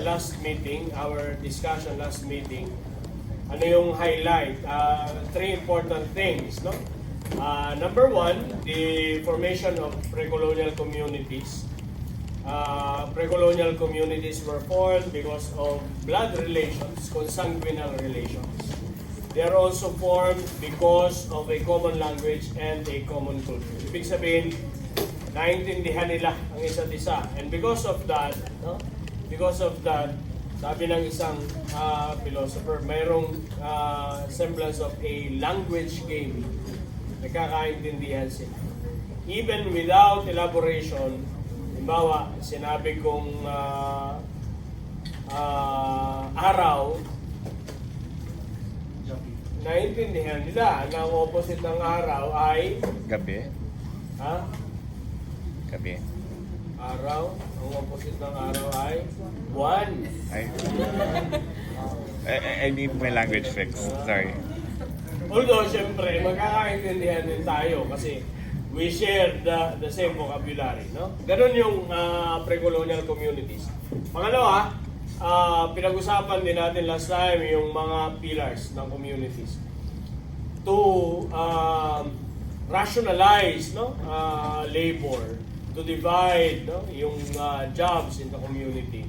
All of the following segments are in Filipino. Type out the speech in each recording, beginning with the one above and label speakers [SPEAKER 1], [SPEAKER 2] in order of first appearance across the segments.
[SPEAKER 1] last meeting, our discussion last meeting, ano yung highlight? Three important things, no? Number one, the formation of pre-colonial communities. Pre-colonial communities were formed because of blood relations, consanguineal relations. They are also formed because of a common language and a common culture. Ibig sabihin, naintindihan nila ang isa't isa. And because of that, no? Because of that, sabi ng isang philosopher, mayroong semblance of a language game. Nagkakaintindihan sila. Even without elaboration, halimbawa, sinabi kong araw, naintindihan nila na ang opposite ng araw ay
[SPEAKER 2] Gabi.
[SPEAKER 1] ha?
[SPEAKER 2] Gabi.
[SPEAKER 1] Araw, ang opposite ng araw ay buwan.
[SPEAKER 2] I need my language fix. Sorry.
[SPEAKER 1] Although, syempre, magkakaintindihan din tayo kasi we share the same vocabulary, no? Ganun yung pre-colonial communities. Pangalawa, pinag-usapan din natin last time yung mga pillars ng communities to rationalize, no, labor, to divide, no, yung jobs in the community.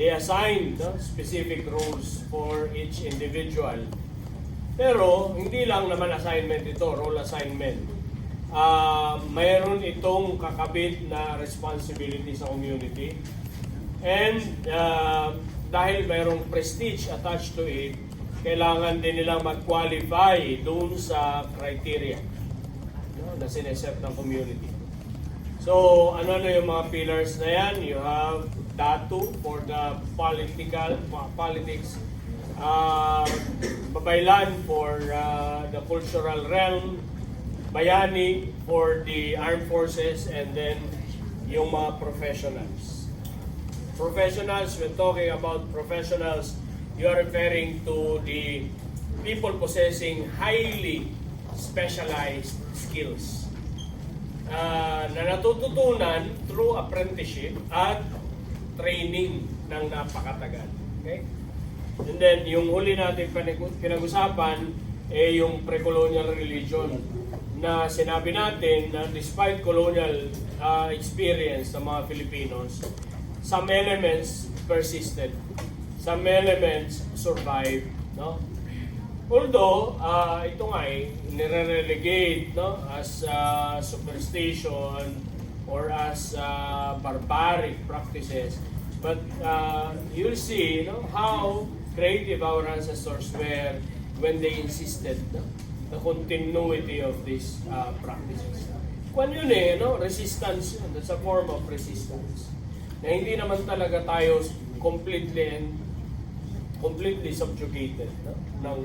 [SPEAKER 1] They assigned, no, specific roles for each individual. Pero hindi lang naman assignment ito, role assignment. Mayroon itong kakabit na responsibility sa community. And dahil mayroong prestige attached to it, kailangan din nilang mag-qualify doon sa criteria, no, na sineset ng community. So, ano yung mga pillars na yan? You have DATU for the politics, Babaylan for the cultural realm, Bayani for the armed forces, and then yung mga professionals. Professionals, when talking about professionals, you are referring to the people possessing highly specialized skills na natututunan through apprenticeship at training ng napakatagal. Okay? And then, yung huli natin pinag-usapan yung pre-colonial religion na sinabi natin na despite colonial experience ng mga Filipinos, some elements persisted. Some elements survived, no? Although, ito nga nire-relegate, no, as superstition or as barbaric practices. But you'll see, no, how creative our ancestors were when they insisted, no, the continuity of these practices. Kung yun no, resistance yun. That's a form of resistance. Na hindi naman talaga tayo completely subjugated, no, ng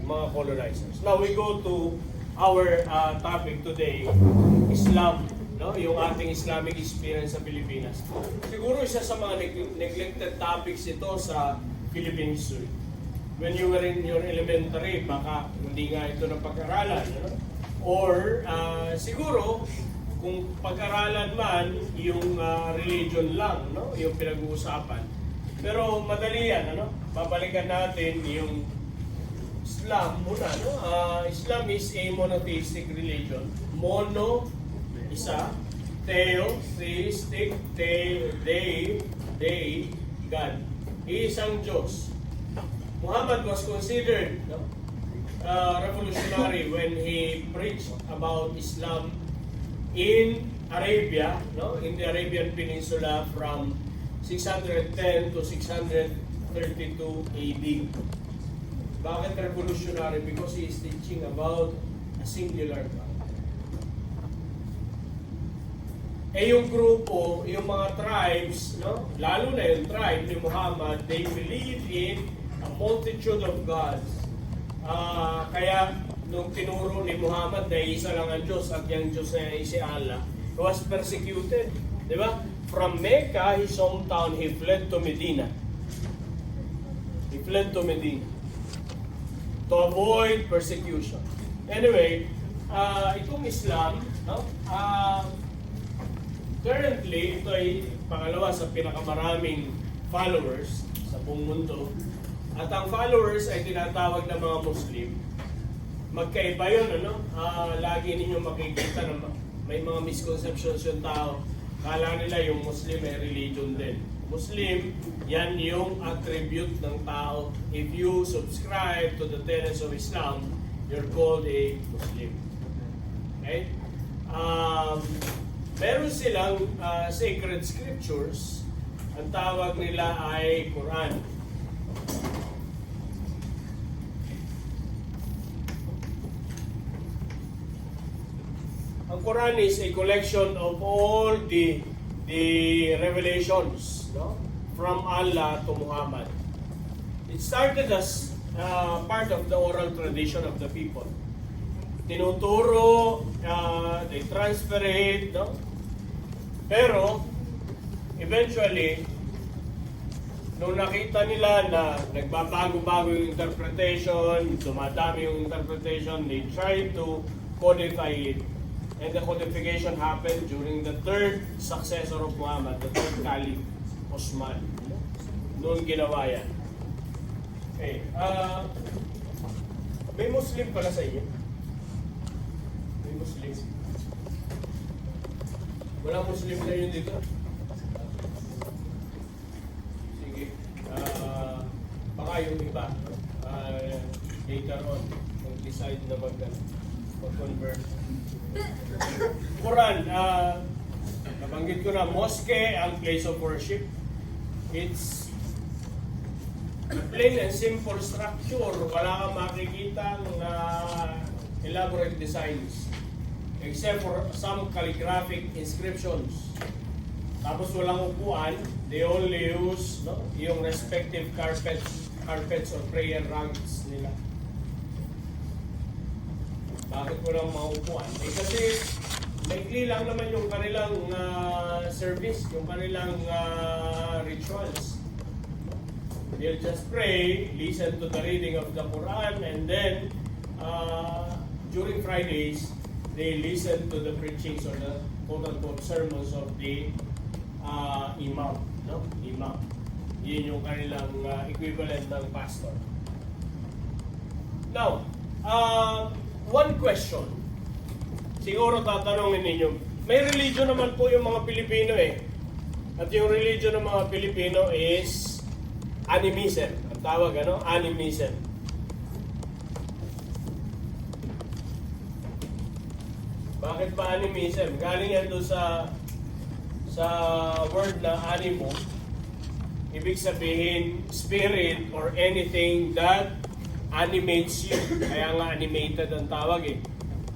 [SPEAKER 1] mga colonizers. Now we go to our topic today, Islam, no, yung ating Islamic experience sa Pilipinas. Siguro isa sa mga neglected topics ito sa Philippine history. When you were in your elementary, baka hindi nga ito na pag-aralan, no? Or siguro kung pag-aralan man yung religion lang, no, yung pinag-uusapan. Pero madali yan, ano? Babalikan natin yung Islam muna, no? Islam is a monotheistic religion. Mono, isa. Theo, theistic. They, God. Isang Diyos. Muhammad was considered, no, revolutionary when he preached about Islam in Arabia, no, in the Arabian Peninsula from 610 to 632 AD. Bakit revolutionary? Because he is teaching about a singular God. Yung grupo, yung mga tribes, no, lalo na yung tribe ni Muhammad, they believe in a multitude of gods. Kaya nung tinuro ni Muhammad na isa lang ang Diyos at yung Diyos na si Allah, he was persecuted. Di ba? From Mecca, his hometown, he fled to Medina. He fled to Medina to avoid persecution. Anyway, itong Islam, no? Currently, ito ay pangalawa sa pinakamaraming followers sa buong mundo. At ang followers ay tinatawag ng mga Muslim. Magkaiba yun, ano? Lagi ninyo makikita na may mga misconceptions yung tao. Kala nila yung Muslim ay religion din. Muslim, yan yung attribute ng tao. If you subscribe to the tenets of Islam, you're called a Muslim. Okay? Meron silang sacred scriptures. Ang tawag nila ay Quran. Ang Quran is a collection of all the revelations, no, from Allah to Muhammad. It started as part of the oral tradition of the people. Tinuturo, they transfer it, no? Pero eventually, nung nakita nila na nagbabago-bago yung interpretation, dumadami yung interpretation, they tried to codify it. And the codification happened during the third successor of Muhammad, the third Caliph, Osman. Noon ginawa yan. Okay. May Muslim pala sa inyo? May Muslim. Wala Muslim na yun dito? Sige. Baka yung iba. Later on, mag-decide na mag-convert. Quran, nabanggit ko na, mosque ang place of worship. It's plain and simple structure. Wala kang makikita ng elaborate designs except for some calligraphic inscriptions. Tapos walang upuan. They only use, no, yung respective carpets or prayer rugs nila. Bakit walang maupuan? Kasi maikli lang naman yung kanilang service, yung kanilang rituals. They'll just pray, listen to the reading of the Quran, and then during Fridays, they listen to the preachings or the quote-unquote sermons of the imam. No? Imam. Yun yung kanilang equivalent ng pastor. Now, one question. Siguro tatanungin ninyo, may religion naman po yung mga Pilipino eh. At yung religion ng mga Pilipino is animism. Ang tawag, ano? Animism. Bakit ba animism? Galing yan doon sa word na animo. Ibig sabihin, spirit or anything that animates you. Kaya nga animated ang tawag eh.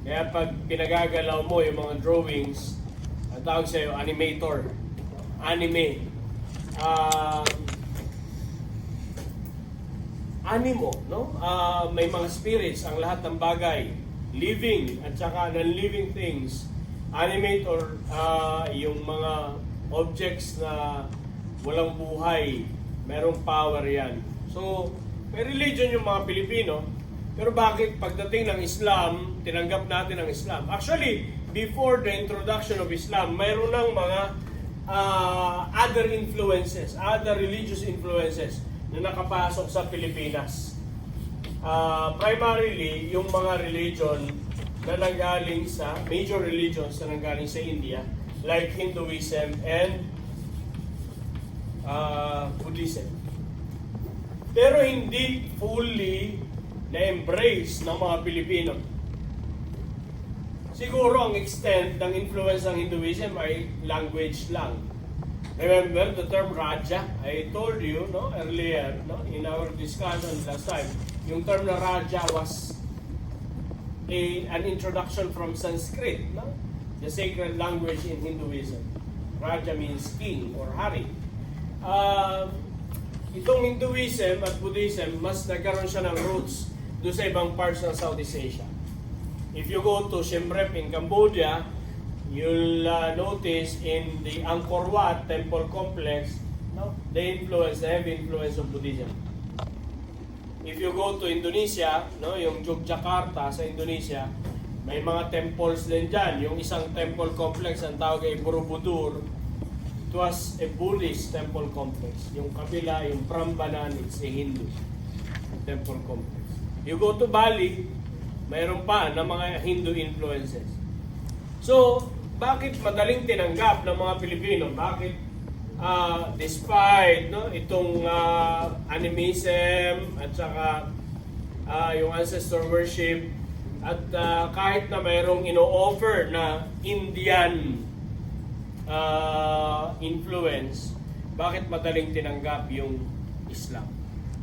[SPEAKER 1] Kaya pag pinagagalaw mo yung mga drawings, ang tawag sa'yo, animator. Anime. Animo, no? May mga spirits ang lahat ng bagay. Living at saka non-living things. Animate or yung mga objects na walang buhay. Merong power yan. So, may religion yung mga Pilipino, pero bakit pagdating ng Islam, tinanggap natin ang Islam? Actually, before the introduction of Islam, mayroon ng mga other influences, other religious influences na nakapasok sa Pilipinas. Primarily, yung mga religion na nanggaling sa, major religions na nanggaling sa India, like Hinduism and Buddhism. Pero hindi fully na-embrace ng mga Pilipino. Siguro ang extent ng influence ng Hinduism ay language lang. Remember the term Raja? I told you earlier in our discussion last time, yung term na Raja was an introduction from Sanskrit, the sacred language in Hinduism. Raja means king or hari. Itong Hinduism at Buddhism, mas nagkaroon siya ng roots doon sa ibang parts ng Southeast Asia. If you go to Siem Reap in Cambodia, you'll notice in the Angkor Wat temple complex, they have influence of Buddhism. If you go to Indonesia, yung Yogyakarta sa Indonesia, may mga temples din dyan. Yung isang temple complex, ang tawag ay Borobudur, was a Buddhist temple complex. Yung kabila, yung Prambanan, it's a Hindu temple complex. You go to Bali, mayroon pa na mga Hindu influences. So, bakit madaling tinanggap ng mga Pilipino? Bakit despite itong animism at saka yung ancestor worship at kahit na mayroong ino-offer na Indian influence, bakit madaling tinanggap yung Islam?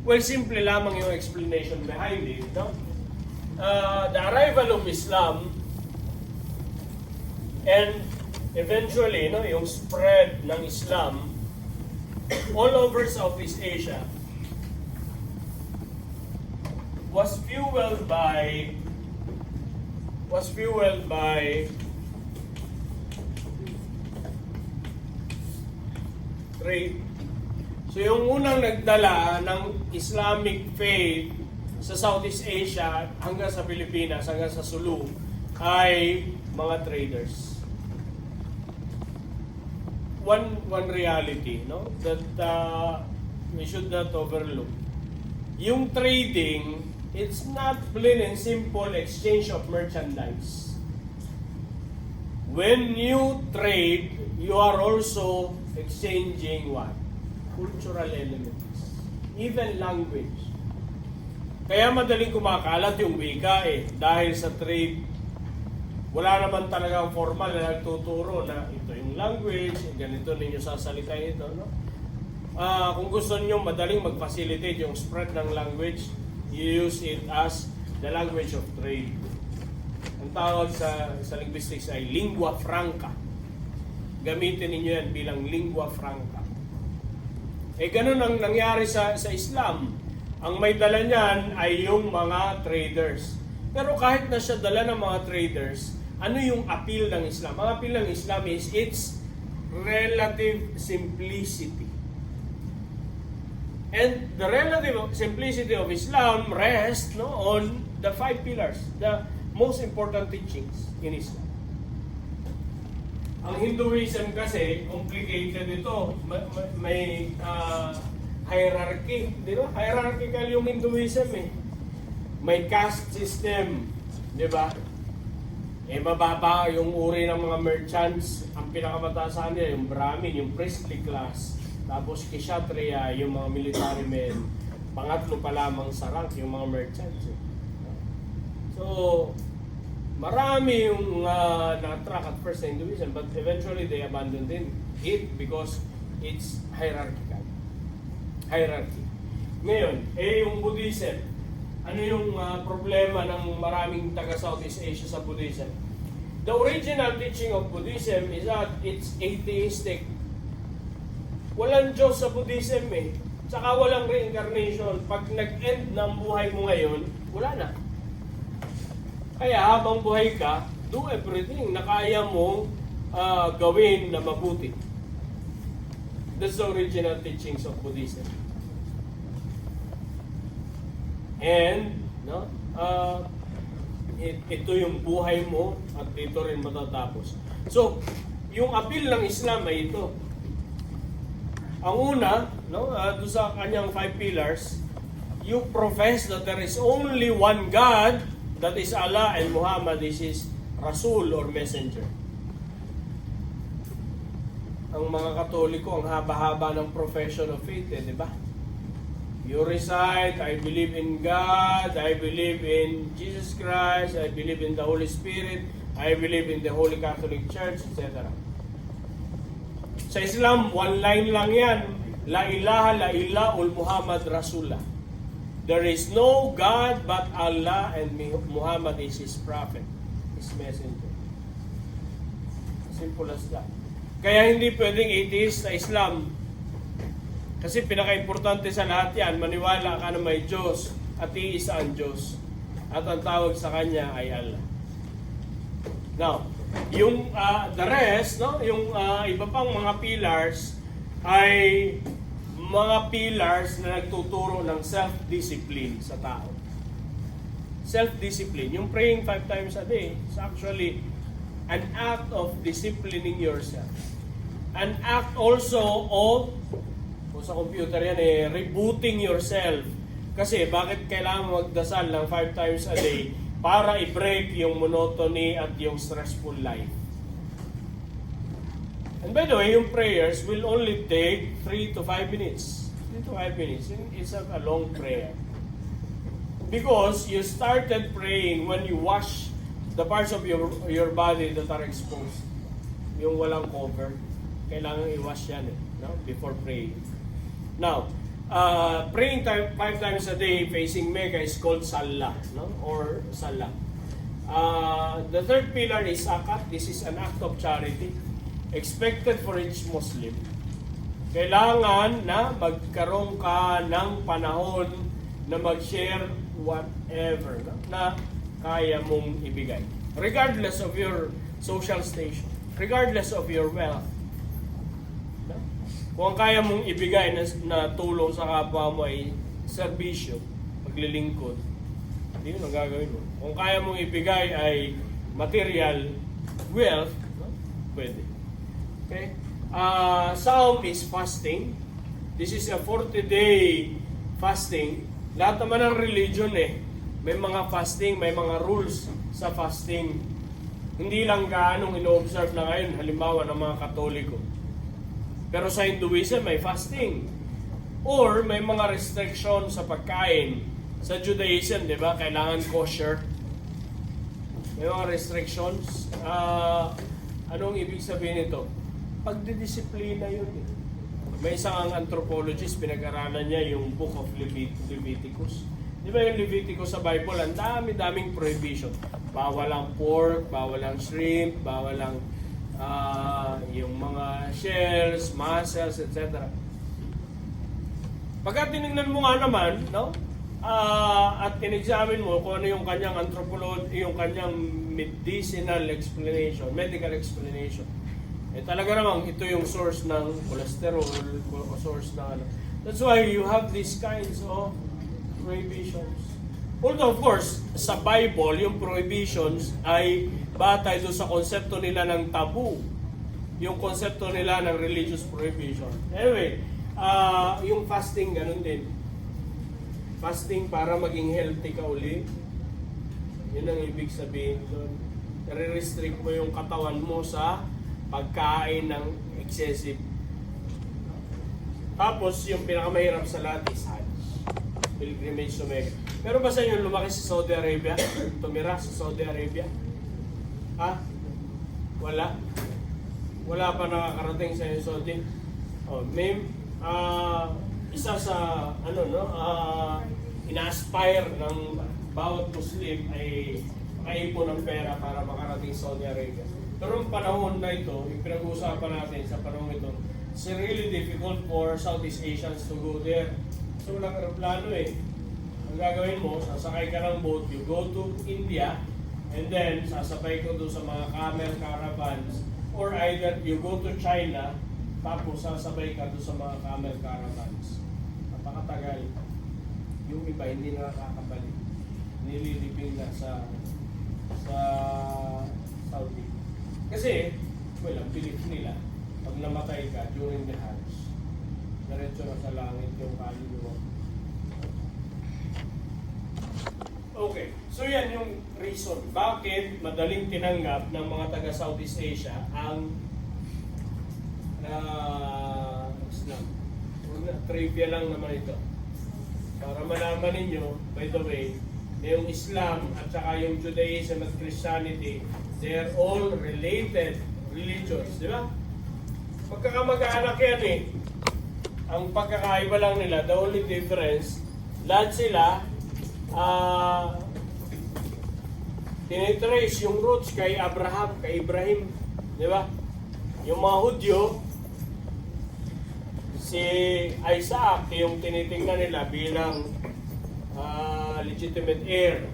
[SPEAKER 1] Well, simple lamang yung explanation behind it. No? The arrival of Islam and eventually yung spread ng Islam all over Southeast Asia was fueled by trade. So yung unang nagdala ng Islamic faith sa Southeast Asia hanggang sa Pilipinas, hanggang sa Sulu, ay mga traders. One reality, that we should not overlook. Yung trading, it's not plain and simple exchange of merchandise. When you trade, you are also exchanging what? Cultural elements. Even language. Kaya madaling kumakalat yung wika dahil sa trade, wala naman talagang formal na nagtuturo na ito yung language, ganito ninyo sasalitain ito. Kung gusto niyo madaling mag-facilitate yung spread ng language, you use it as the language of trade. Ang tawag sa linguistics ay lingua franca. Gamitin ninyo yan bilang lingua franca. Ganun ang nangyari sa Islam. Ang may dala niyan ay yung mga traders. Pero kahit na siya dala ng mga traders, ano yung appeal ng Islam? Ang appeal ng Islam is its relative simplicity. And the relative simplicity of Islam rests on the 5 pillars, the most important teachings in Islam. Ang Hinduism kasi, complicated ito. May hierarchy. Di ba? Hierarchical yung Hinduism May caste system. Di ba? Mababa yung uri ng mga merchants. Ang pinakamataas nila, yung Brahmin, yung priestly class. Tapos Kshatriya, yung mga military men. Pangatlo pa lamang sa rank, yung mga merchants. So, marami yung na-attract at first sa Hinduism, but eventually they abandoned it because it's hierarchical. Hierarchy. Ngayon, yung Buddhism. Ano yung problema ng maraming taga-Southeast Asia sa Buddhism? The original teaching of Buddhism is that it's atheistic. Walang Diyos sa Buddhism Tsaka walang reincarnation. Pag nag-end ng buhay mo ngayon, wala na. Kaya habang buhay ka, do everything na kaya mong gawin na mabuti. That's the original teachings of Buddhism. And, ito yung buhay mo at ito rin matatapos. So, yung appeal ng Islam ay ito. Ang una, doon sa kanyang 5 pillars, you profess that there is only one God, that is Allah, and Muhammad is His Rasul or Messenger. Ang mga Katoliko, ang haba-haba ng profession of faith, di ba? You recite, I believe in God, I believe in Jesus Christ, I believe in the Holy Spirit, I believe in the Holy Catholic Church, etc. Sa Islam, one line lang yan. La ilaha la illallah Muhammad Rasulullah. There is no God but Allah, and Muhammad is His prophet, His messenger. Simple as that. Kaya hindi pwedeng atheist sa Islam. Kasi pinaka-importante sa lahat yan, maniwala ka na may Diyos at iisa ang Diyos. At ang tawag sa Kanya ay Allah. Now, yung the rest, yung iba pang mga pillars ay mga pillars na nagtuturo ng self-discipline sa tao. Self-discipline. Yung praying 5 times a day is actually an act of disciplining yourself. an act also of, kung sa computer yan rebooting yourself. Kasi bakit kailangan magdasal ng 5 times a day? Para i-break yung monotony at yung stressful life. And by the way, yung prayers will only take 3 to 5 minutes. 3 to 5 minutes. It's a long prayer. Because you started praying when you wash the parts of your body that are exposed. Yung walang cover. Kailangan i-wash yan no? Before praying. Now, praying 5 times a day facing Mecca is called Salah, no? Or Salah. The third pillar is Zakat. This is an act of charity expected for each Muslim. Kailangan na magkaroon ka ng panahon na mag-share whatever no? Na kaya mong ibigay. Regardless of your social station, regardless of your wealth. No? Kung kaya mong ibigay na tulong sa kapwa mo ay serbisyo, paglilingkod, hindi yun ang gagawin mo. Kung kaya mong ibigay ay material, wealth, no? Pwede. Okay? Psalm is fasting. This is a 40-day fasting. Lahat naman ng religion may mga fasting, may mga rules sa fasting. Hindi lang gaanong ino-observe na ngayon, halimbawa ng mga Katoliko. Pero sa Hinduism, may fasting. Or may mga restriction sa pagkain. Sa Judaism, di ba, kailangan kosher. May mga restrictions. Anong ibig sabihin nito? Pagdidisiplina yun. May isang anthropologist, pinag-aralan niya yung Book of Leviticus. Di ba yung Leviticus sa Bible, ang dami-daming prohibition. Bawal ang pork, bawal ang shrimp, bawal ang yung mga shells, mussels, etc. Pagka tinignan mo nga naman, no? At in-examine mo kung ano yung kanyang anthropology, yung kanyang medicinal explanation, medical explanation. Talaga namang ito yung source ng cholesterol, o source ng ano. That's why you have these kinds of prohibitions. Although of course, sa Bible, yung prohibitions ay batay doon sa konsepto nila ng tabu. Yung konsepto nila ng religious prohibition. Anyway, yung fasting, ganun din. Fasting para maging healthy ka uli. Yun ang ibig sabihin doon. Nare-restrict mo yung katawan mo sa pagkain ng excessive. Tapos, yung pinakamahirap sa lahat is Hajj. Pilgrimage to Mecca. Pero ba sa inyo lumaki sa Saudi Arabia? Tumira sa Saudi Arabia? Ha? Wala? Wala pa nakakarating sa Saudi? Isa sa ina-aspire ng bawat Muslim ay makaipon ng pera para makarating sa Saudi Arabia. Pero yung panahon na ito, yung pinag-uusapan natin sa panahon ito, it's really difficult for Southeast Asians to go there. So walang aeroplano Ang gagawin mo, sasakay ka ng boat, you go to India, and then sasabay ko doon sa mga camel caravans, or either you go to China, tapos sasabay ka doon sa mga camel caravans. Napakatagal. Yung iba hindi na nakakabalik. Nililibing na sa Saudi. Kasi, ang belief nila, pag namatay ka during the Hajj, diretso na sa langit yung kaluluwa. Okay, so yan yung reason. Bakit madaling tinanggap ng mga taga Southeast Asia ang Islam? Trivia lang naman ito. Para malaman ninyo, by the way, yung Islam at saka yung Judaism at Christianity, they are all related religions, di ba? Pagkakamag-anak yan Ang pagkakaiba lang nila, the only difference, lahat sila, tinitrace yung roots kay Abraham, kay Ibrahim, di ba? Yung mga Hudyo, si Isaac, yung tinitingnan nila bilang legitimate heir.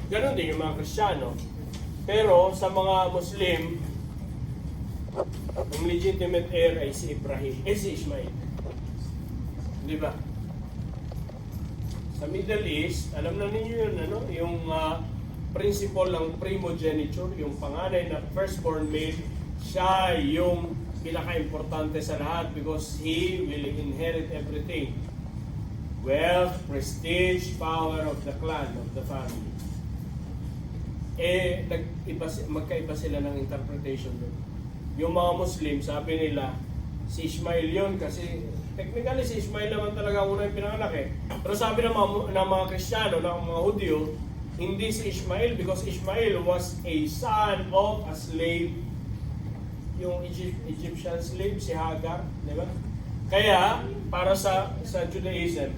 [SPEAKER 1] Ganon din yung mga Kristiyano. Pero sa mga Muslim, ang legitimate heir ay si Ibrahim, si Ismail. Di ba? Sa Middle East, alam na ninyo yun, yung principle ng primogeniture, yung panganay na firstborn male, siya yung pinaka-importante sa lahat because he will inherit everything. Wealth, prestige, power of the clan, of the family. Magkaiba sila ng interpretation doon. Yung mga Muslim, sabi nila, si Ishmael yun kasi technically si Ishmael naman talaga una yung pinanganak eh. Pero sabi ng mga Kristiyano, ng mga Hudyo, hindi si Ishmael because Ishmael was a son of a slave. Yung Egyptian slave, si Hagar, di ba? Kaya, para sa Judaism,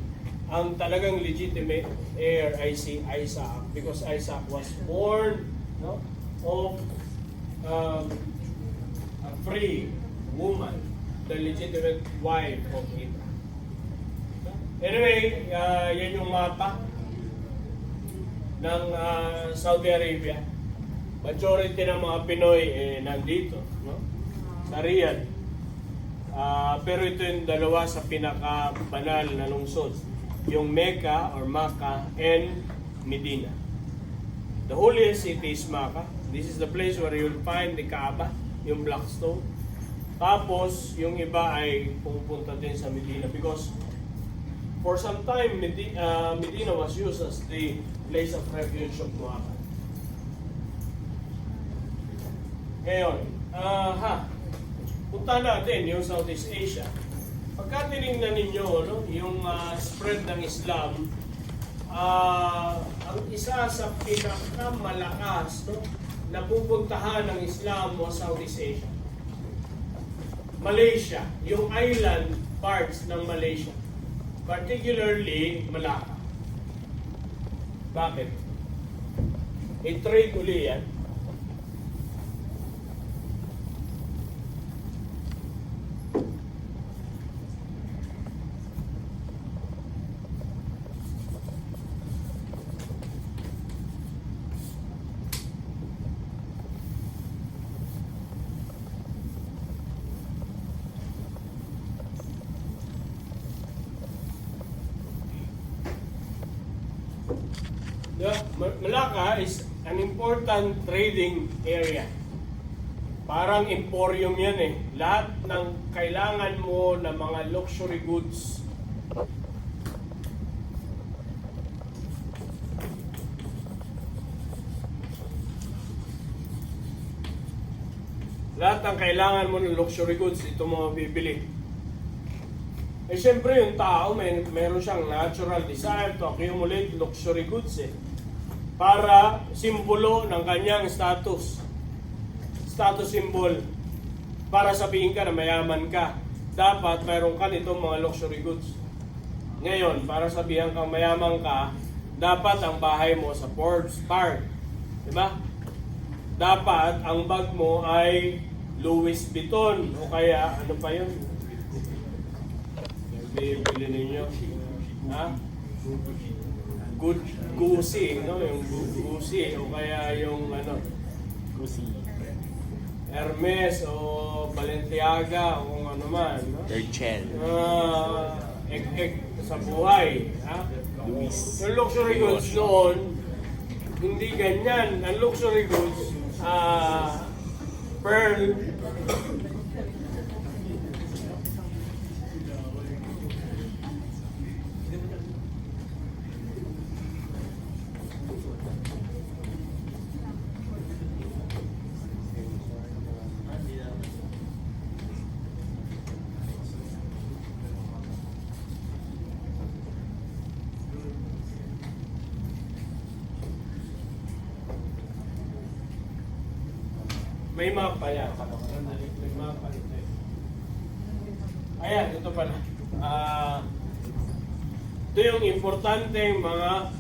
[SPEAKER 1] ang talagang legitimate heir ay si Isaac because Isaac was born of a free woman, the legitimate wife of Abraham. Anyway, yan yung mapa ng Saudi Arabia. Majority ng mga Pinoy nandito, no? Sa Riyadh. Pero ito yung dalawa sa pinakabanal na lungsod. Yung Mecca or Makkah and Medina. The holiest city is Makkah. This is the place where you'll find the Kaaba, yung black stone. Tapos, yung iba ay pupunta din sa Medina because for some time, Medina was used as the place of refuge of Muhammad. Ngayon, punta natin yung Southeast Asia. Pagka tinignan ninyo yung spread ng Islam, ang isa sa pinakamalakas na pupuntahan ng Islam o Southeast Asia. Malaysia, yung island parts ng Malaysia. Particularly Malacca. Bakit? I-trade uli yan. Malacca is an important trading area. Parang emporium yan eh. Lahat ng kailangan mo na mga luxury goods. Lahat ng kailangan mo ng luxury goods, ito mo mabibili. Eh siyempre yung tao, meron siyang natural desire to accumulate luxury goods eh. Para simbolo ng kanyang status. Status symbol. Para sabihin ka na mayaman ka, dapat mayroon ka nitong mga luxury goods. Ngayon, para sabihin kang mayaman ka, dapat ang bahay mo sa Forbes Park. Diba? Dapat ang bag mo ay Louis Vuitton o kaya ano pa yun? Bili ninyo. Ha? Good Gucci, no? Yung Gucci o kaya yung ano?
[SPEAKER 2] Gucci.
[SPEAKER 1] Hermes o Balenciaga o kung ano man, no?
[SPEAKER 2] Herchel.
[SPEAKER 1] Ek sa buhay, ha?
[SPEAKER 2] Louis.
[SPEAKER 1] Yung luxury goods noon, hindi ganyan. Ang luxury goods, pearl, may mapa yan. May mapa ito. Ayan, ito pala. Ito yung importanteng mga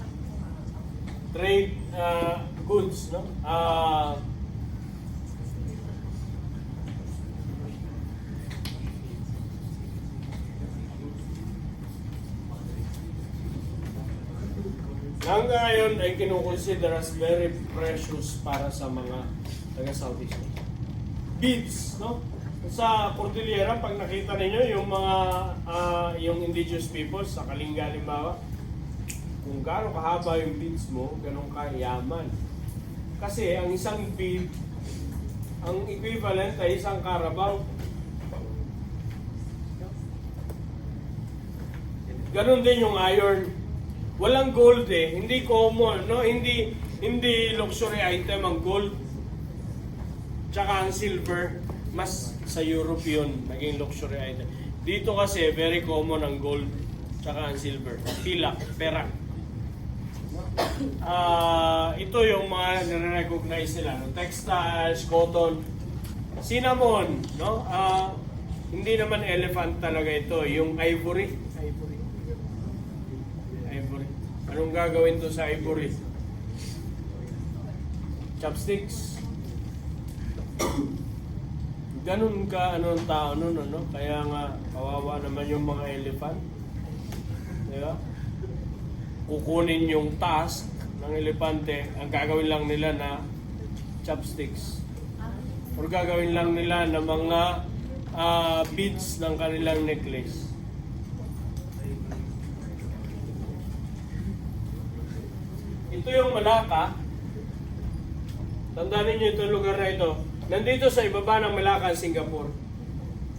[SPEAKER 1] trade goods, no? Hanggang ngayon ay kinukonsider as very precious para sa mga taga-Southeast Asia. Beads, no? Sa Cordillera, pag nakita ninyo yung mga yung indigenous peoples sa Kalinga, halimbawa, kung gaano kahaba yung beads mo, ganun kayaman. Kasi ang isang bead, ang equivalent ay isang Carabao. Ganon din yung iron. Walang gold eh. Hindi common, no? Hindi luxury item ang gold. Tsaka ang silver, mas sa Europe yun, naging luxury item. Dito kasi, very common ang gold, tsaka ang silver. Pilak, perak. Ito yung mga nare-recognize nila. No? Textiles, cotton, cinnamon, no? Hindi naman elephant talaga ito. Yung ivory. Anong gagawin to sa ivory? Chopsticks. Ganun ka anong tao nun, ano? Kaya nga kawawa naman yung mga elephant. Diba? Kukunin yung task ng elepante, ang gagawin lang nila na chopsticks. Or gagawin lang nila na mga beads ng kanilang necklace. Ito yung Malacca. Tandaan ninyo itong lugar na ito. Nandito sa ibaba ng Malacca, Singapore.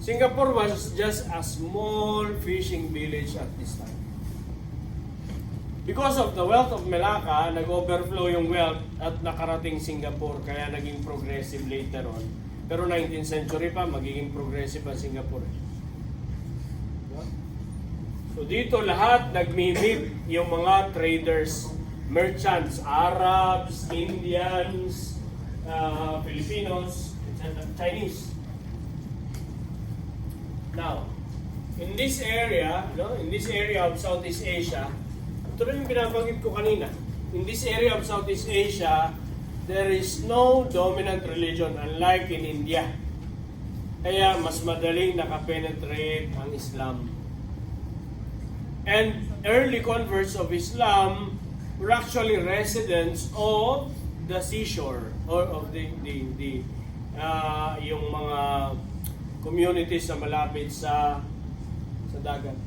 [SPEAKER 1] Singapore was just a small fishing village at this time. Because of the wealth of Malacca, nag-overflow yung wealth at nakarating Singapore, kaya naging progressive later on. Pero 19th century pa, magiging progressive ang Singapore. So dito lahat nagmi-meet yung mga traders, merchants, Arabs, Indians, Filipinos, Chinese. Now, in this area of Southeast Asia, ito rin yung binabanggit ko kanina. In this area of Southeast Asia, there is no dominant religion unlike in India. Kaya mas madaling nakapenetrate ang Islam. And early converts of Islam were actually residents of the seashore or of yung mga communities na malapit sa dagat.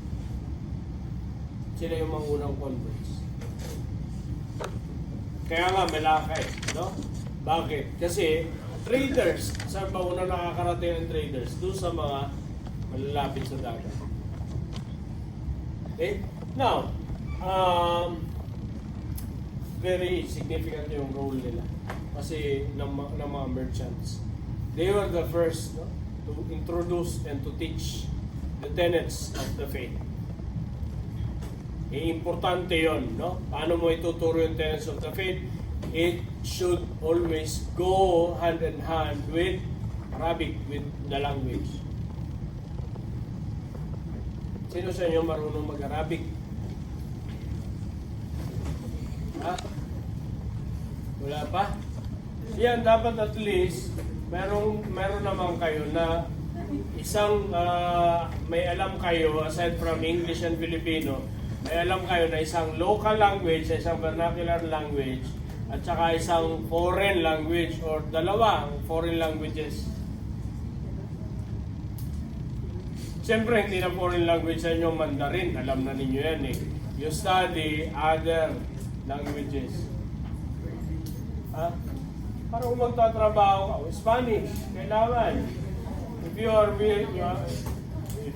[SPEAKER 1] Sila yung mga unang converts. Kaya nga Malacca eh, no? Bakit? Kasi traders, saan ba unang nakakarating ang traders? Doon sa mga malalapit sa dagat. Okay? Now, very significant yung role nila. Kasi ng mga merchants. They were the first, no, to introduce and to teach the tenets of the faith. Importante yon, no? Paano mo ituturo yung tenets of the faith? It should always go hand in hand with Arabic, with the language. Sino sa inyo marunong mag-Arabic? Ha? Wala pa? Yan, dapat at least meron naman kayo na isang may alam kayo aside from English and Filipino, may alam kayo na isang local language, isang vernacular language, at saka isang foreign language or dalawang foreign languages. Siyempre, hindi na foreign language sa inyo Mandarin. Alam na ninyo yan eh. You study other languages. Ha? Para kung magtatrabaho ka, Spanish, kailangan. If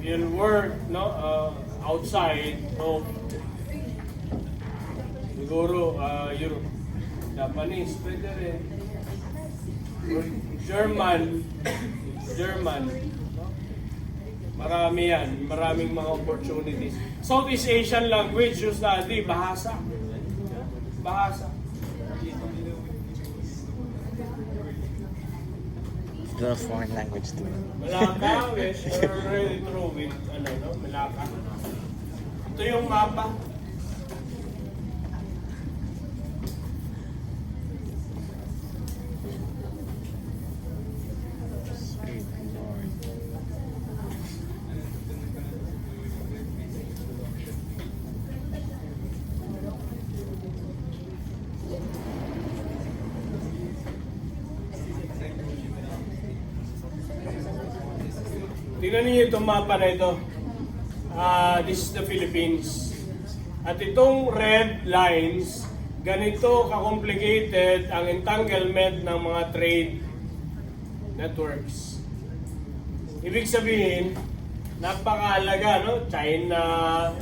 [SPEAKER 1] you work outside of siguro Europe, Japanese, pwede rin. German, no? Marami yan, maraming mga opportunities. Southeast Asian language, you study, bahasa.
[SPEAKER 2] The foreign language too.
[SPEAKER 1] Malacca, we're already through with, Malacca. Ito yung mapa. Tingnan niyo itong mapa na ito. This is the Philippines. At itong red lines, ganito ka-complicated ang entanglement ng mga trade networks. Ibig sabihin, napakahalaga, no? China,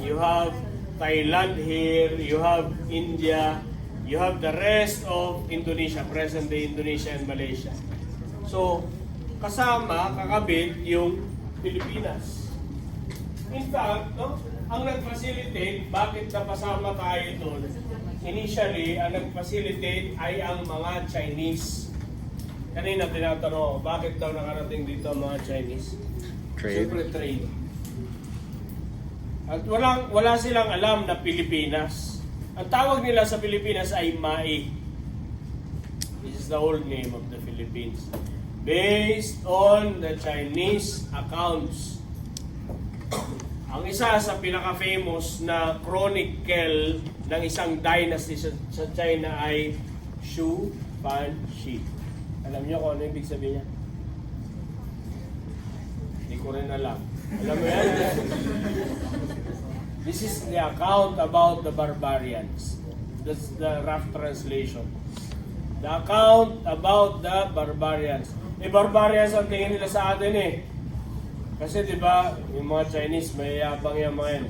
[SPEAKER 1] you have Thailand here, you have India, you have the rest of Indonesia, present-day Indonesia and Malaysia. So, kasama, kakabit yung Pilipinas. In fact, no, ang nag-facilitate, bakit napasama tayo doon? Initially, ang nag-facilitate ay ang mga Chinese. Kanina tinatanong, bakit daw nakarating dito ang mga Chinese?
[SPEAKER 2] Trade.
[SPEAKER 1] Siyempre trade. At wala silang alam na Pilipinas. Ang tawag nila sa Pilipinas ay MAI. This is the old name of the Philippines. Based on the Chinese accounts. Ang isa sa pinaka-famous na chronicle ng isang dynasty sa China ay Shu Fan Shi. Alam niyo kung ano ibig sabihin niya? Hindi ko rin alam. Alam mo yan? This is the account about the barbarians. That's the rough translation. The account about the barbarians. Barbarians ang tingin nila sa atin eh. Kasi di ba, yung mga Chinese, mayayabang yung mga yan.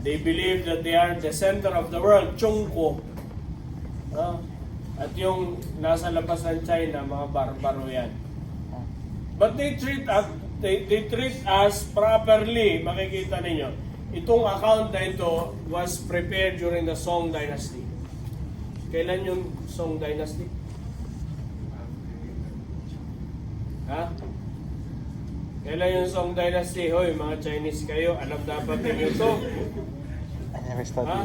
[SPEAKER 1] They believe that they are the center of the world, Chungko. At yung nasa labas ng China, mga barbaro yan. But they treat us properly, makikita ninyo. Itong account na ito was prepared during the Song Dynasty. Kailan yung Song Dynasty? Ha? Kailan yung Song Dynasty? Hoy, mga Chinese kayo, alam dapat ninyo ito.
[SPEAKER 2] I never studied.
[SPEAKER 1] Ha?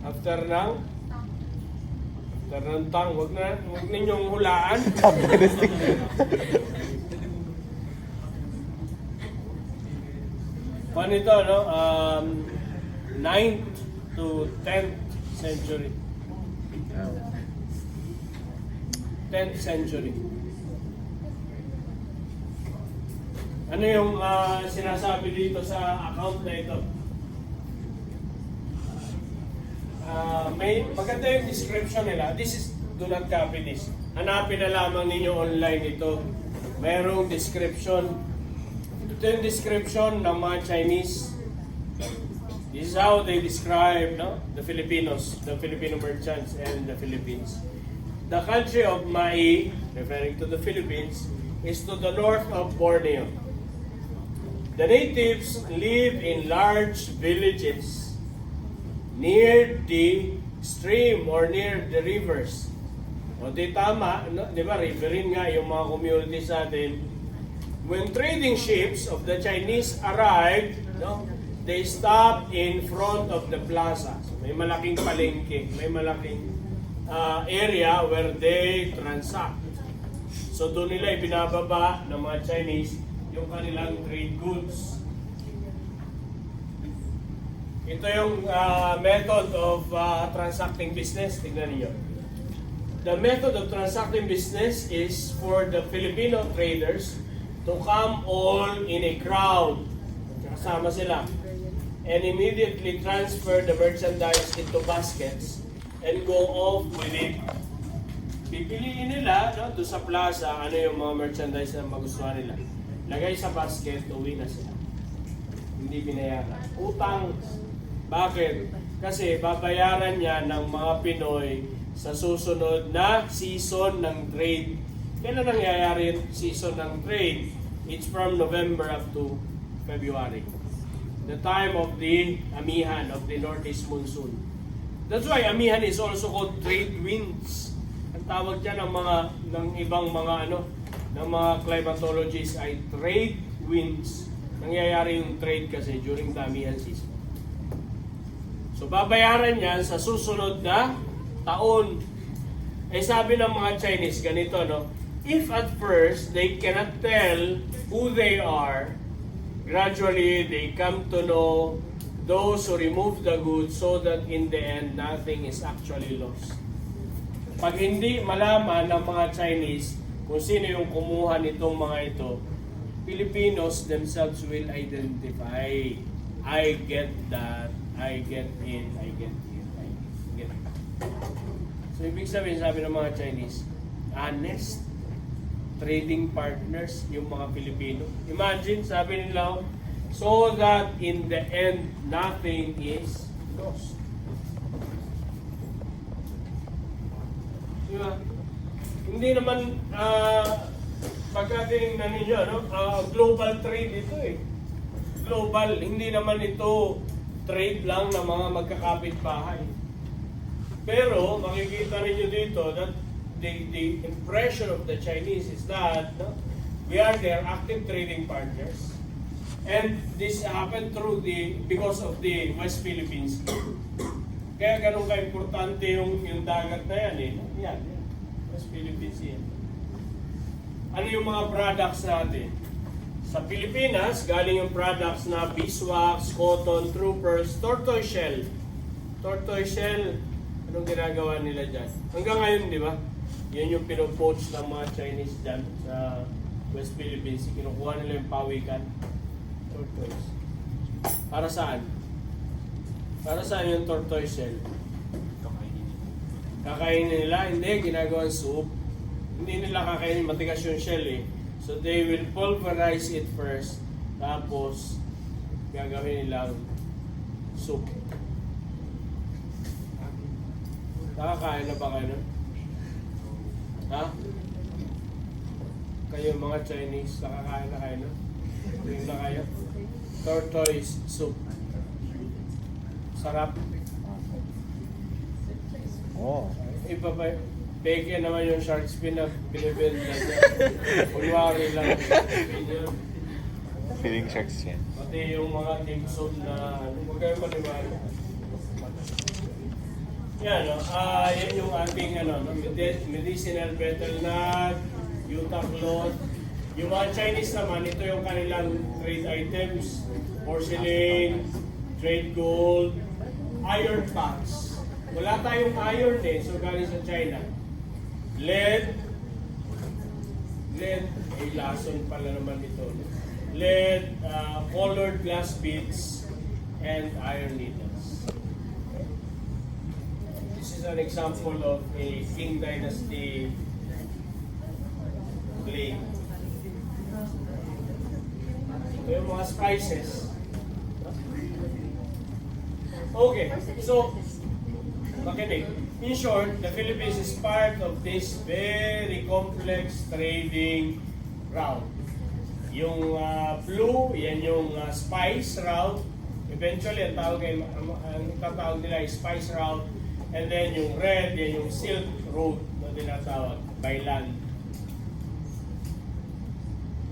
[SPEAKER 1] After ng Tang, wag ninyong hulaan.
[SPEAKER 2] Top dynasty.
[SPEAKER 1] Paano ito, no? 9th to 10th century. 10th century. Ano yung sinasabi dito sa account na ito? May maganda yung description nila. This is, do not copy this. Hanapin na lamang ninyo online ito. Mayroong description. Ito yung description ng mga Chinese. This is how they describe, no, the Filipinos, the Filipino merchants and the Philippines. The country of Mai, referring to the Philippines, is to the north of Borneo. The natives live in large villages near the stream or near the rivers. O di tama, no? Di ba, riverin nga yung mga community sa atin. When trading ships of the Chinese arrived, no, they stopped in front of the plaza. So, may malaking palengke, may malaking area where they transact. So doon nila ibinababa ng mga Chinese yung kanilang trade goods. Ito yung method of transacting business. Tingnan niyo. The method of transacting business is for the Filipino traders to come all in a crowd. Kasama sila. And immediately transfer the merchandise into baskets and go off with it. Pipiliin nila, no, doon sa plaza, ano yung mga merchandise na magustuhan nila. Lagay sa basket, uwi na sila. Hindi binayaran. Utang. Bakit? Kasi babayaran niya ng mga Pinoy sa susunod na season ng trade. Kailan nangyayari yung season ng trade? It's from November up to February. The time of the amihan, of the northeast monsoon. That's why amihan is also called trade winds. Ang tawag dyan ng ibang mga ng mga climatologists ay trade winds. Nangyayari yung trade kasi during the amihan season. So babayaran yan sa susunod na taon. Sabi ng mga Chinese ganito, no? If at first they cannot tell who they are, gradually they come to know those who remove the goods so that in the end nothing is actually lost. Pag hindi malaman ng mga Chinese kung sino yung kumuha nitong mga ito, Filipinos themselves will identify. I get that, I get it, I get it, I get it. So ibig sabihin, sabi ng mga Chinese, honest. trading partners yung mga Pilipino. Imagine, sabi nila, so that in the end, nothing is lost. Diba? Hindi naman, pagka tinignan ninyo, global trade ito eh. Global, hindi naman ito trade lang ng mga magkakapit-bahay. Pero makikita ninyo dito that the impression of the Chinese is that we are their active trading partners. And this happened because of the West Philippines. Kaya ganun ka-importante yung dagat na yan eh. Yan. West Philippines yan. Ano yung mga products natin? Sa Pilipinas, galing yung products na beeswax, cotton, troopers, tortoise shell. Tortoise shell, anong ginagawa nila dyan? Hanggang ngayon, di ba? Yan yung pinopoach ng mga Chinese dyan sa West Philippines. Kinukuha nila yung pawikan. Tortoise. Para saan? Para saan yung tortoise shell? Kakainin nila? Hindi, ginagawa soup. Hindi nila kakainin, matigas yung shell eh. So they will pulverize it first, tapos gagawin nilang soup. Nakakain na ba kayo nun? Ha? Kayo mga Chinese, nakakain na kayo nun? Tingin na kayo? Tortoise soup. Sarap.
[SPEAKER 2] Oh.
[SPEAKER 1] Iba pa peke naman yung shark fin na pinibenta niya. Kunwari lang.
[SPEAKER 2] Feeling sharks yan.
[SPEAKER 1] Pati yung mga dim sum na huwag kayo maniwala. Yan, yan yung ating medicinal betel nut, yuta cloth. Yung mga Chinese naman, ito yung kanilang trade items. Porcelain, trade gold, iron packs. Wala tayong iron eh, so galing sa China. Lead, lason pala naman ito. Lead, colored glass beads, and iron needles. This is an example of a Qing Dynasty blade. Ito yung mga spices. Okay, so, makinig. In short, the Philippines is part of this very complex trading route. Yung blue, yan yung spice route. Eventually, ang tatawag nila ay spice route. And then yung red, yan yung silk route na tinatawag by land.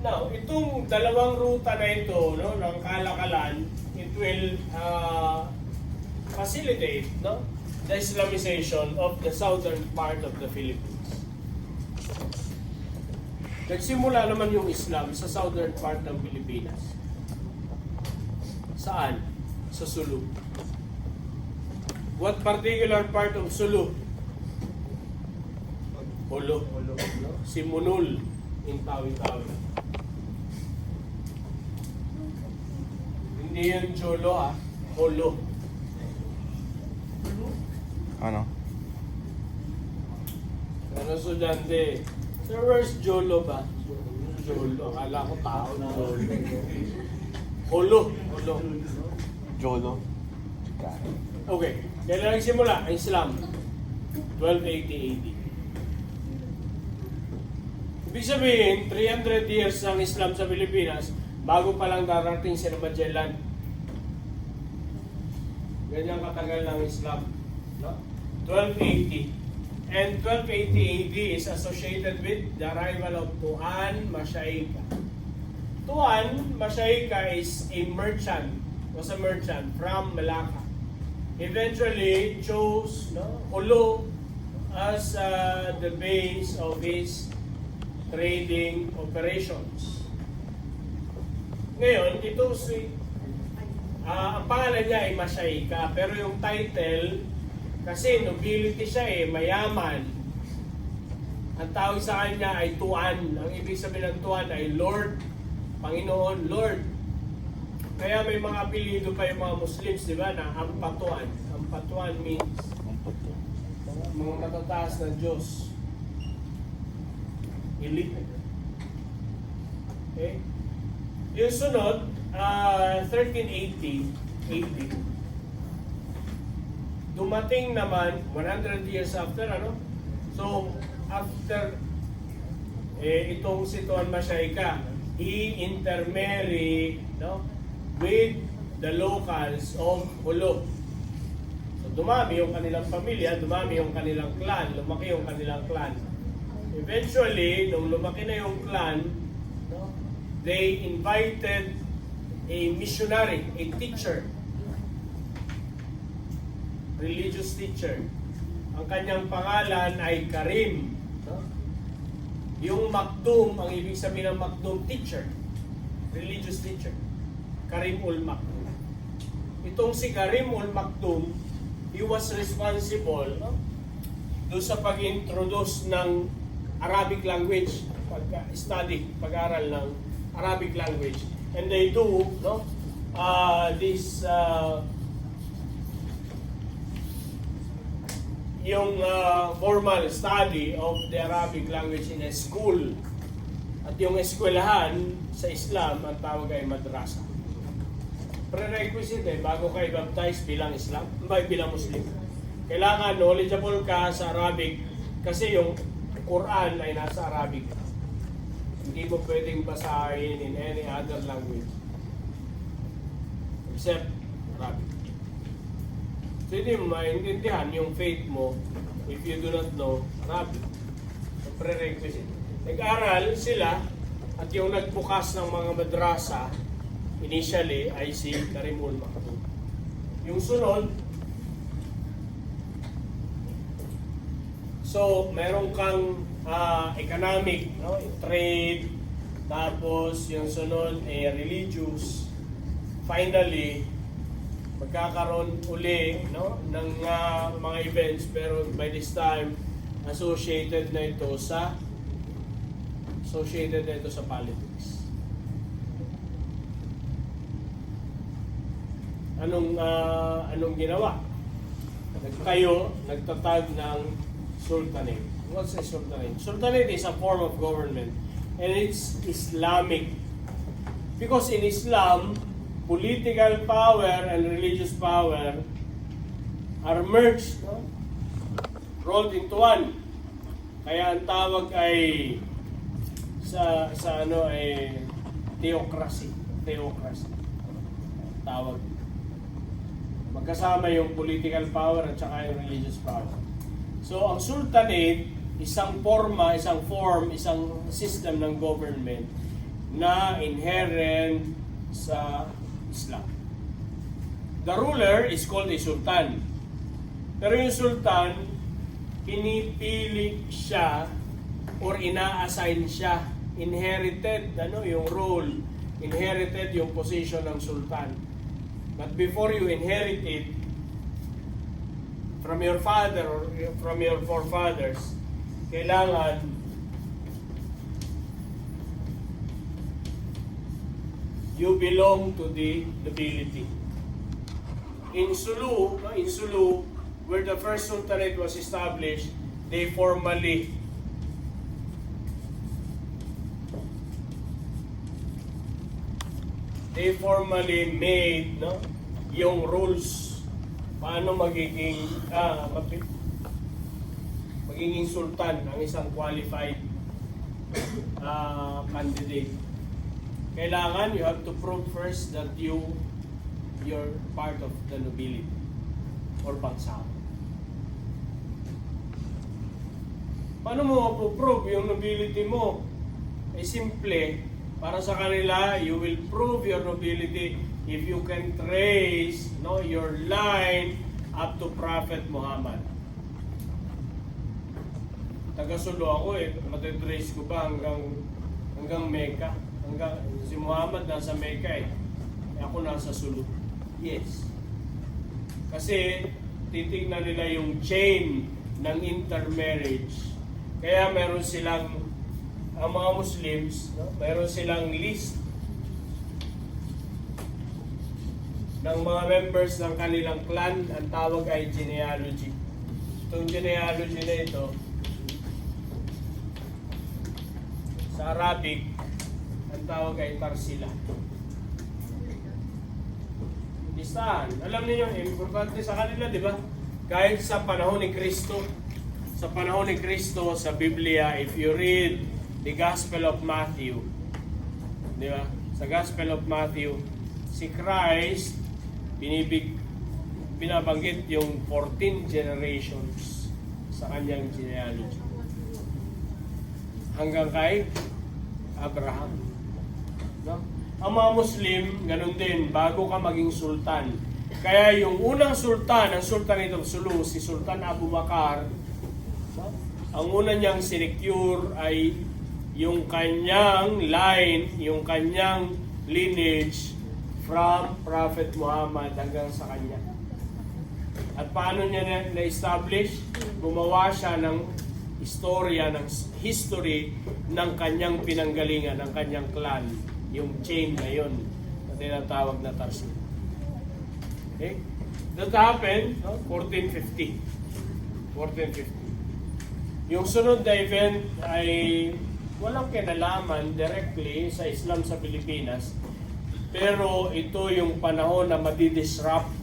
[SPEAKER 1] Now, itong dalawang ruta na ito, ng kalakalan, it will facilitate, the Islamization of the southern part of the Philippines. Nagsimula naman yung Islam sa southern part ng Pilipinas. Saan? Sa Sulu. What particular part of Sulu? Holo. Simunul in Tawi-Tawi. Hindi yan Cholo Holo.
[SPEAKER 2] Ano?
[SPEAKER 1] Ano estudyante? Sir, where's Jolo ba? Jolo. Akala ko tao na Jolo. Holo.
[SPEAKER 2] Jolo.
[SPEAKER 1] Okay. Kailan nagsimula ang Islam? 1280 AD. Ibig sabihin, 300 years ang Islam sa Pilipinas bago pa lang darating si Magellan. Ganyan katagal ng Islam. 1280. And 1280 AD is associated with the arrival of Tuan Masyaika. Tuan Masyaika is was a merchant from Malacca. Eventually chose Holo as the base of his trading operations. Ngayon, ito ang pangalan niya ay Masyaika, pero yung title, kasi nobility siya mayaman. Ang tawag sa kanya ay Tuan. Ang ibig sabihin ng Tuan ay Lord, Panginoon, Lord. Kaya may mga apelido pa yung mga Muslims, di ba, na Ampatuan. Ampatuan means mga matataas na Diyos. Elite. Okay? Yung sunod, 1380 AD. Dumating naman 100 years after, ano? So, after itong si Tuan Masyayka, he intermarry, no, with the locals of Holo. So, dumami yung kanilang pamilya, dumami yung kanilang clan, lumaki yung kanilang clan. Eventually, nung lumaki na yung clan, no, they invited a missionary, a teacher, religious teacher. Ang kanyang pangalan ay Karim. No? Yung Makdum, ang ibig sabihin ng Makdum, teacher, religious teacher. Karim ul Makdum. Itong si Karim ul Makdum, he was responsible, no, doon sa pag-introduce ng Arabic language, pag-study, pag-aral ng Arabic language. And they do, no, this yung formal study of the Arabic language in a school. At yung eskwelahan sa Islam, ang tawag ay madrasa. Prerequisite bago ka i-baptize bilang Islam, bilang Muslim. Kailangan knowledgeable ka sa Arabic kasi yung Quran ay nasa Arabic. Hindi mo pwedeng basahin in any other language except Arabic. So hindi mo maintindihan yung faith mo if you do not know Arabic. So, prerequisite. Nag-aral sila at yung nagbukas ng mga madrasa initially ay si Karimul Makdum. Yung sunod, so meron kang economic, no, trade, tapos yung sunod ay religious. Finally, magkakaroon uli, no, ng mga events, pero by this time associated na ito sa politics. Anong ginawa? Nagtatag ng sultanate. What's a sultanate? Sultanate is a form of government and it's Islamic. Because in Islam, political power and religious power are merged, no? Rolled into one. Kaya ang tawag ay sa ano ay theocracy. Tawag. Magkasama yung political power at saka yung religious power. So ang sultanate, isang form, isang system ng government na inherent sa Islam. The ruler is called a sultan. Pero yung sultan, pinipili siya or ina-assign siya. Inherited, yung role. Inherited yung position ng sultan. But before you inherit it from your father or from your forefathers, kailangan you belong to the nobility. In Sulu, where the first sultanate was established, they formally made, no, yung rules paano magiging sultan ang isang qualified candidate. Kailangan you have to prove first that you're part of the nobility or bangsa. Paano mo mapuprove yung nobility mo? Eh simple, para sa kanila, you will prove your nobility if you can trace, no, your line up to Prophet Muhammad. Taga-Sulu ako matitrace ko ba hanggang Mecca? Si Muhammad nasa Mecca ako nasa Sulu. Yes. Kasi titignan nila yung chain ng intermarriage. Kaya meron silang, ang mga Muslims, no, meron silang list ng mga members ng kanilang clan. Ang tawag ay genealogy. Itong genealogy na ito, sa Arabic, Ang tawag ay Tarsila. Listahan. Alam niyo, importante sa kanila, di ba? Kahit sa panahon ni Kristo, sa Biblia, if you read the Gospel of Matthew, di ba? Sa Gospel of Matthew, si Christ, binabanggit yung 14 generations sa kanyang genealogy. Hanggang kay Abraham. No? Ang mga Muslim, ganun din, bago ka maging sultan. Kaya yung unang sultan, ang sultan itong Sulu, si Sultan Abu Bakar, no? Ang una niyang sinecure ay yung kanyang line, yung kanyang lineage from Prophet Muhammad hanggang sa kanya. At paano niya na-establish? Gumawa siya ng istorya, ng history ng kanyang pinanggalingan, ng kanyang clan, yung chain na yun na tinatawag na Tarsila. Okay? That happened, no? 1450. Yung sunod na event ay walang kinalaman directly sa Islam sa Pilipinas, pero ito yung panahon na madidisrupt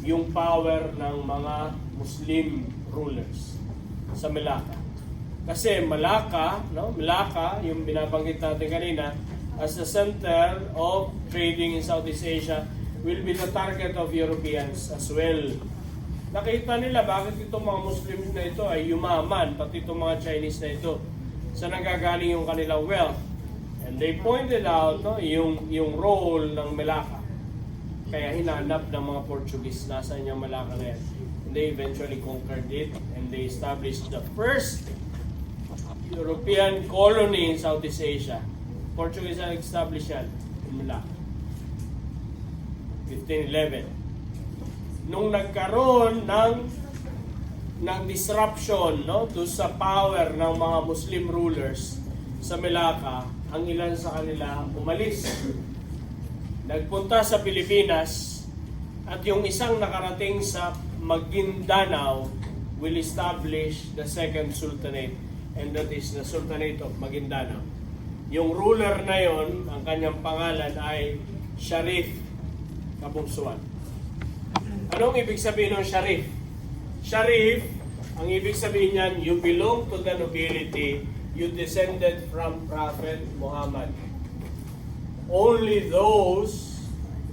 [SPEAKER 1] yung power ng mga Muslim rulers sa Malacca. Kasi Malacca, no? Malacca, yung binabanggit natin kanina, as the center of trading in Southeast Asia, will be the target of Europeans as well. Nakita nila bakit itong mga Muslim na ito ay yumaman, pati itong mga Chinese na ito, sa nanggagaling yung kanilang wealth. And they pointed out, no, yung role ng Malacca. Kaya hinanap ng mga Portuguese nasa yung Malacca na yan. And they eventually conquered it and they established the first European colony in Southeast Asia. Portuguese ang establish yan in Malacca. 1511. Nung nagkaroon ng disruption, no, to sa power ng mga Muslim rulers sa Malacca, ang ilan sa kanila umalis. Nagpunta sa Pilipinas at yung isang nakarating sa Maguindanao will establish the second sultanate, and that is the Sultanate of Maguindanao. Yung ruler na yon, ang kanyang pangalan ay Sharif Kabungsuan. Anong ibig sabihin ng Sharif? Sharif, ang ibig sabihin niyan, you belong to the nobility, you descended from Prophet Muhammad. Only those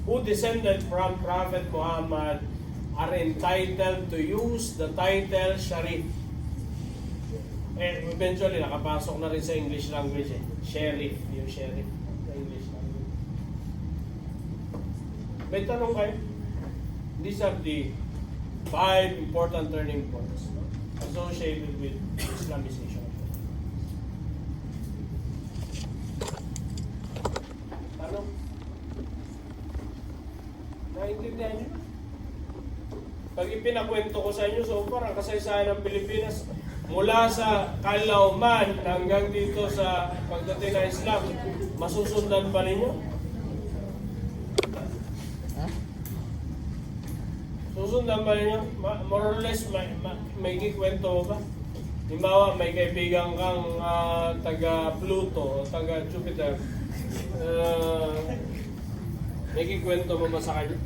[SPEAKER 1] who descended from Prophet Muhammad are entitled to use the title Sharif. And eventually, nakapasok na rin sa English language eh. Sheriff, yung sheriff sa English language. May tanong kayo? These are the 5 important turning points, no, associated with Islamization. Tanong? Naintindihan niyo? Pag ipinakwento ko sa inyo, so parang kasaysayan ng Pilipinas, mula sa Calauman hanggang dito sa pagdating ng Islam, masusundan ba ninyo? Susundan ba ninyo? More or less, may kikwento mo ba? Halimbawa, may kaibigan kang taga Pluto o taga Jupiter. May kikwento mo ba sa kanya?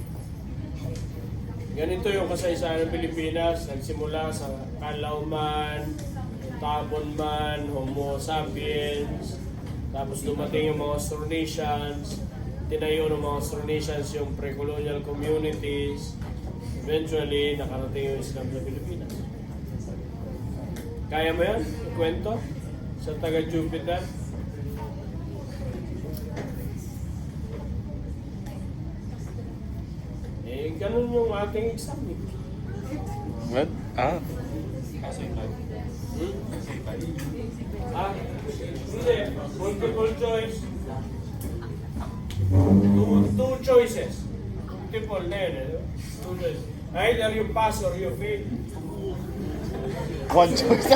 [SPEAKER 1] Ganito yung kasaysayan ng Pilipinas, nagsimula sa Calauman, Tabonman, Homo sapiens, tapos dumating yung mga Austronesians, tinayo ng mga Austronesians yung pre-colonial communities, eventually nakarating yung Islam sa Pilipinas. Kaya mo yan? Kwento? Sa taga-Jupiter? Ganun yung ating exam eh.
[SPEAKER 2] What? Ah.
[SPEAKER 1] Hindi. Multiple choice. Two choices. Multiple na yun eh. Two choices. Either you pass or you fail.
[SPEAKER 2] One choice.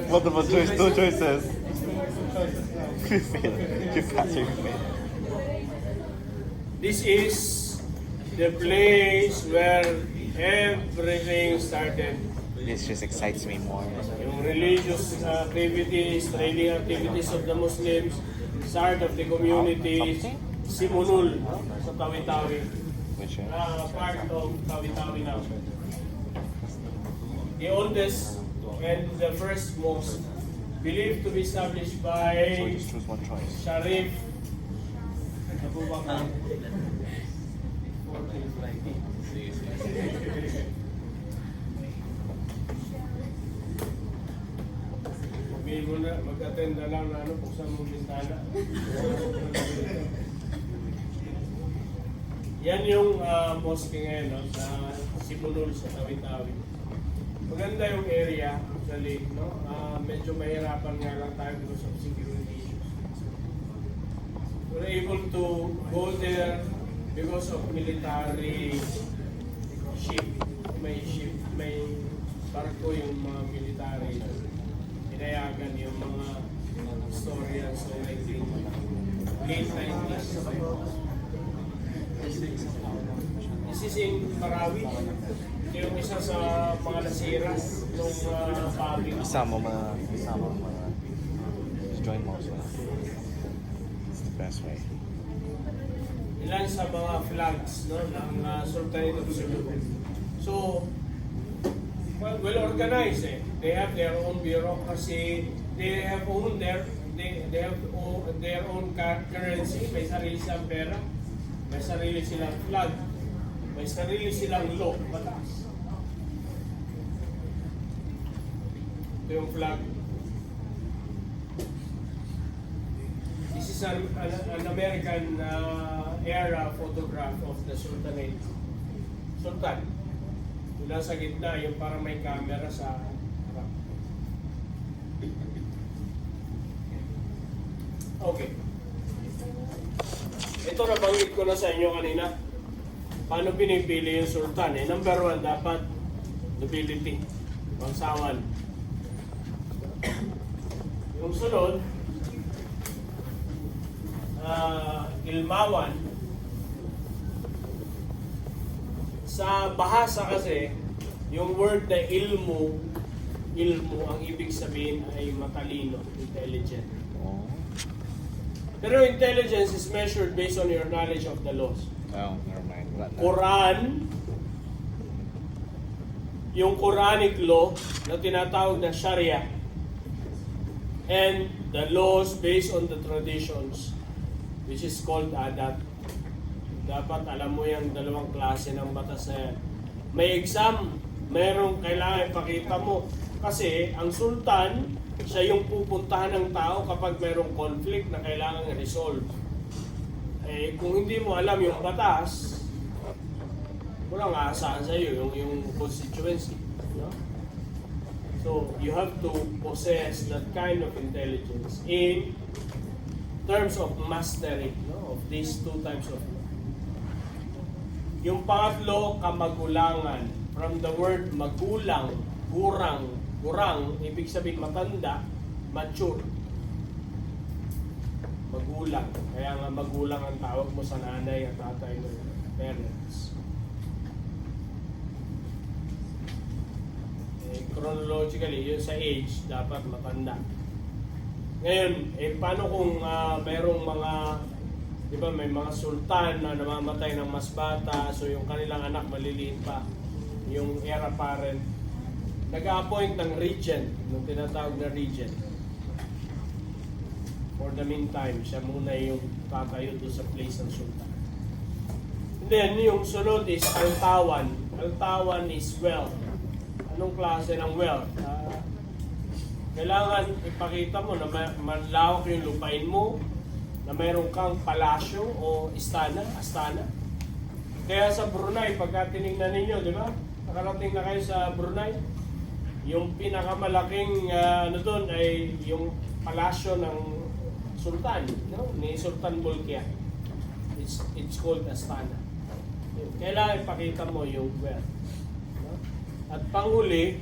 [SPEAKER 2] Multiple choice, 2 choices. You fail. You pass or you fail.
[SPEAKER 1] This is the place where everything started.
[SPEAKER 2] This just excites me more.
[SPEAKER 1] Yung religious activities, training activities of the Muslims, start of the community, Simunul sa Tawi-Tawi.
[SPEAKER 2] Which is?
[SPEAKER 1] Part of Tawi-Tawi now. The oldest and the first mosque believed to be established
[SPEAKER 2] So
[SPEAKER 1] by
[SPEAKER 2] just choose one choice.
[SPEAKER 1] Sharif Abu Bakr. Sabihin mo na, mag-attend na lang na buksan mong bintana. Yan yung mosque ngayon, no, sa Simunul, sa Tawi-Tawi. Maganda yung area, actually, no? Medyo mahirapan nga lang tayo because of security issues. We're able to go there because of military ship. May barko yung mga military. Pinayagan yung mga historians ng late 90s. This is in Marawi. Ito yung isa sa mga nasira nung public.
[SPEAKER 2] Isama mo. Just join mo. So. It's the best way.
[SPEAKER 1] Ilan sa mga flags, no, ng Sultanate of Sulu. So, well organized eh. They have their own bureaucracy. They have their own currency. May sarili silang pera. May sarili silang flag. May sarili silang law. Batas. Ito yung flag. This is an American era photograph of the Sultanate. Sultan. Mula sa gitna, yung parang may camera sa harap. Okay. Ito nabanggit ko na sa inyo kanina. Paano pinipili yung sultan? Number one, dapat nobility. Bangsawan. Yung sunod, ilmawan. Sa bahasa kasi, yung word na ilmu, ang ibig sabihin ay matalino, intelligent.
[SPEAKER 2] Oh.
[SPEAKER 1] Pero intelligence is measured based on your knowledge of the laws.
[SPEAKER 2] Oh, never mind.
[SPEAKER 1] Quran, yung Quranic law na tinatawag na Sharia, and the laws based on the traditions, which is called adat. Dapat alam mo yung dalawang klase ng batas na yan. May exam, merong kailangan ipakita mo. Kasi ang sultan, siya yung pupuntahan ng tao kapag merong conflict na kailangan resolve. Eh, kung hindi mo alam yung batas, walang aasahan sa iyo yung constituency. No? So, you have to possess that kind of intelligence in terms of mastery, no, of these two types of law. Yung pangatlo, kamagulangan. From the word magulang, gurang, ibig sabihin matanda, mature. Magulang. Kaya nga magulang ang tawag mo sa nanay at tatay mo, parents. Chronologically, yun sa age, dapat matanda. Ngayon, paano kung merong mga, di ba, may mga sultan na namamatay ng mas bata, so yung kanilang anak maliliit pa, yung heir apparent, nag-appoint ng regent, yung tinatawag na regent. For the meantime, siya muna yung tatayo doon sa place ng sultan. And then, yung sunod is altawan. Altawan is wealth. Anong klase ng wealth? Kailangan ipakita mo na malawak yung lupain mo, na mayroon kang palasyo o astana. Kaya sa Brunei, pagka tinignan ninyo, di ba? Nakarating na kayo sa Brunei, yung pinakamalaking doon ay yung palasyo ng sultan, no? Ni Sultan Bolkiah. It's called astana. Kailangan ipakita mo yung wealth. No? At panghuli,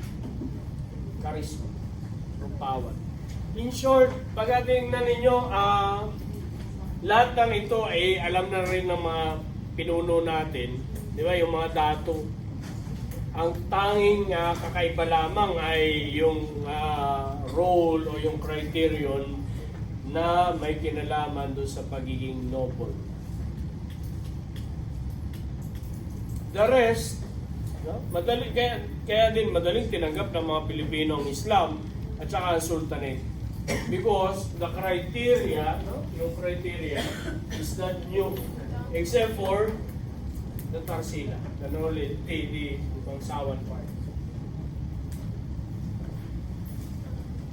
[SPEAKER 1] charisma, power. In short, pagdating na ninyo, lahat ng ito ay alam na rin ng mga pinuno natin, di ba, yung mga dato. Ang tanging kakaiba lamang ay yung role o yung criterion na may kinalaman doon sa pagiging noble. The rest, no? Kaya din madaling tinanggap ng mga Pilipino ang Islam at saka ang Sultanate. Because the criteria, no? Yung criteria is not new except for the Tarsila, the knowledge, the bangsawan part.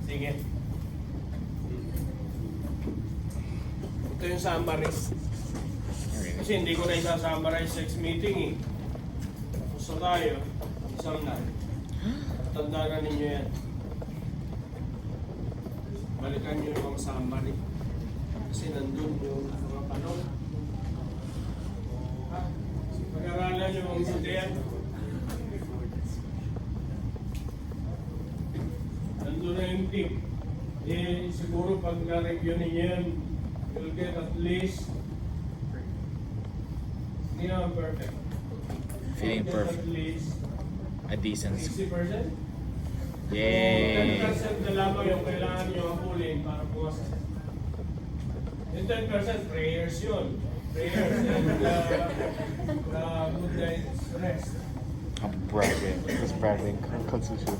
[SPEAKER 1] Sige. Ito yung summary. Kasi hindi ko na isa-summarize sex meeting eh. Gusto tayo, isang na. Tanda na ninyo yan. Balikan nyo yung mga summary. Kasi nandun yung mga tanong. Pag-aralan nyo mga mabuti yan. Nandun na yung tip. Eh, siguro pag na-review ninyo yan, you'll get at least, hindi naman perfect.
[SPEAKER 3] Feeling
[SPEAKER 1] You'll get
[SPEAKER 3] perfect.
[SPEAKER 1] at least
[SPEAKER 3] A decent.
[SPEAKER 1] 60%.
[SPEAKER 3] Yay!
[SPEAKER 1] 10% na lamang yung kailangan nyo habulin para pumasok. Yung 10% prayers yun. Prayers and good night's rest.
[SPEAKER 2] I'm bragging. Just bragging. Constitution.